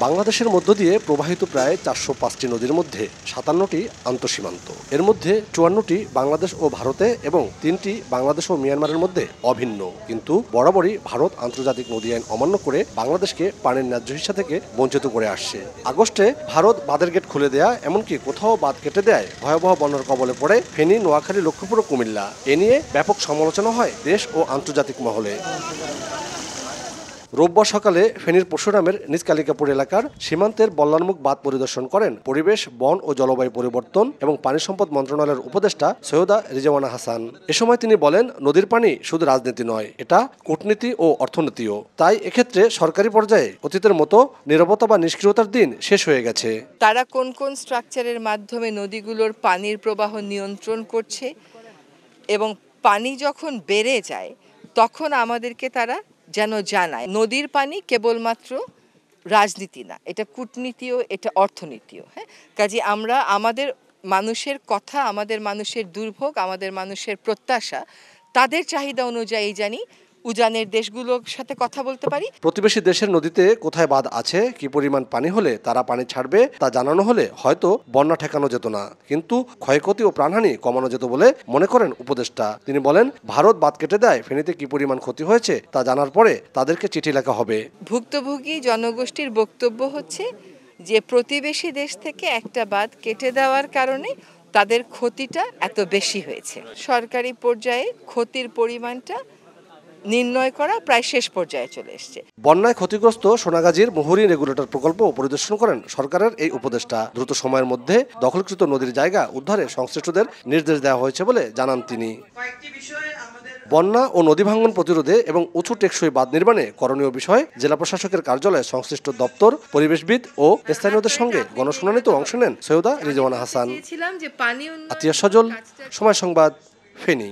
বাংলাদেশের মধ্য দিয়ে প্রবাহিত প্রায় ৪০৫টি নদীর মধ্যে ৫৭টি আন্তঃসীমান্ত। এর মধ্যে ৫৪টি বাংলাদেশ ও ভারতে এবং ৩টি বাংলাদেশ ও মিয়ানমারের মধ্যে অভিন্ন। কিন্তু বরাবরই ভারত আন্তর্জাতিক নদী আইন অমান্য করে বাংলাদেশকে পানির ন্যায্য হিস্সা থেকে বঞ্চিত করে আসছে। আগস্টে ভারত বাঁধের গেট খুলে দেয়া, এমনকি কোথাও বাঁধ কেটে দেয় ভয়াবহ বন্যার কবলে পড়ে ফেনী, নোয়াখালী, লক্ষ্মীপুর ও কুমিল্লা। এ নিয়ে ব্যাপক সমালোচনা হয় দেশ ও আন্তর্জাতিক মহলে। রোববার সকালে ফেনীর পরশুরামের নিজ কালিকাপুর এলাকার সীমান্তের বল্লারমুখ বাঁধ পরিদর্শন করেন পরিবেশ, বন ও জলবায়ু পরিবর্তন এবং পানি সম্পদ মন্ত্রণালয়ের উপদেষ্টা সৈয়দা রিজওয়ানা হাসান। এ সময় তিনি বলেন, নদীর পানি শুধু রাজনীতি নয়, এটা কূটনীতি ও অর্থনীতিও। তাই এক্ষেত্রে সরকারি পর্যায়ে অতীতের মতো নীরবতা বা নিষ্ক্রিয়তার দিন শেষ হয়ে গেছে। তারা কোন কোন স্ট্রাকচারের মাধ্যমে নদীগুলোর পানির প্রবাহ নিয়ন্ত্রণ করছে এবং পানি যখন বেড়ে যায় তখন আমাদেরকে তারা যেন জানায় নদীর পানি কেবলমাত্র রাজনীতি না, এটা কূটনীতিও, এটা অর্থনীতিও। হ্যাঁ, কাজে আমরা আমাদের মানুষের কথা, আমাদের মানুষের দুর্ভোগ, আমাদের মানুষের প্রত্যাশা, তাদের চাহিদা অনুযায়ী জানি উজানের দেশগুলোর সাথে কথা বলতে পারি। প্রতিবেশী দেশের নদীতে কোথায় বাঁধ আছে, কি পরিমাণ পানি হলে তারা পানি ছাড়বে তা জানানো হলে হয়তো বন্যা ঠেকানো যেত না, কিন্তু ক্ষয়ক্ষতি ও প্রাণহানি কমানো যেত বলে মনে করেন উপদেষ্টা। তিনি বলেন, ভারত বাঁধ কেটে দেয়, ফেনীতে কি পরিমাণ ক্ষতি হয়েছে তা জানার পরে তাদেরকে চিঠি লেখা হবে। ভুক্তভোগী জনগোষ্ঠীর বক্তব্য হচ্ছে যে প্রতিবেশী দেশ থেকে একটা বাঁধ কেটে দেওয়ার কারণে তাদের ক্ষতিটা এত বেশি হয়েছে। সরকারি পর্যায়ে ক্ষতির পরিমাণটা নির্ণয় করা প্রায় শেষ পর্যায়ে চলে এসেছে। বন্যায় ক্ষতিগ্রস্ত সোনাগাজীর মুহুরী রেগুলেটর প্রকল্প পরিদর্শন করেন সরকারের এই উপদেষ্টা। দ্রুত সময়ের মধ্যে দখলকৃত নদীর জায়গা উদ্ধারে সংশ্লিষ্টদের নির্দেশ দেওয়া হয়েছে বলে জানান তিনি। বন্যা ও নদী ভাঙ্গন প্রতিরোধে এবং উঁচু টেকসই বাঁধ নির্মাণে করণীয় বিষয়ে জেলা প্রশাসকের কার্যালয়ে সংশ্লিষ্ট দপ্তর, পরিবেশবিদ ও স্থানীয়দের সঙ্গে গণশুনানিতে অংশ নেন সৈয়দা রিজওয়ানা হাসান। আতিয়া সজল, সময় সংবাদ, ফেনী।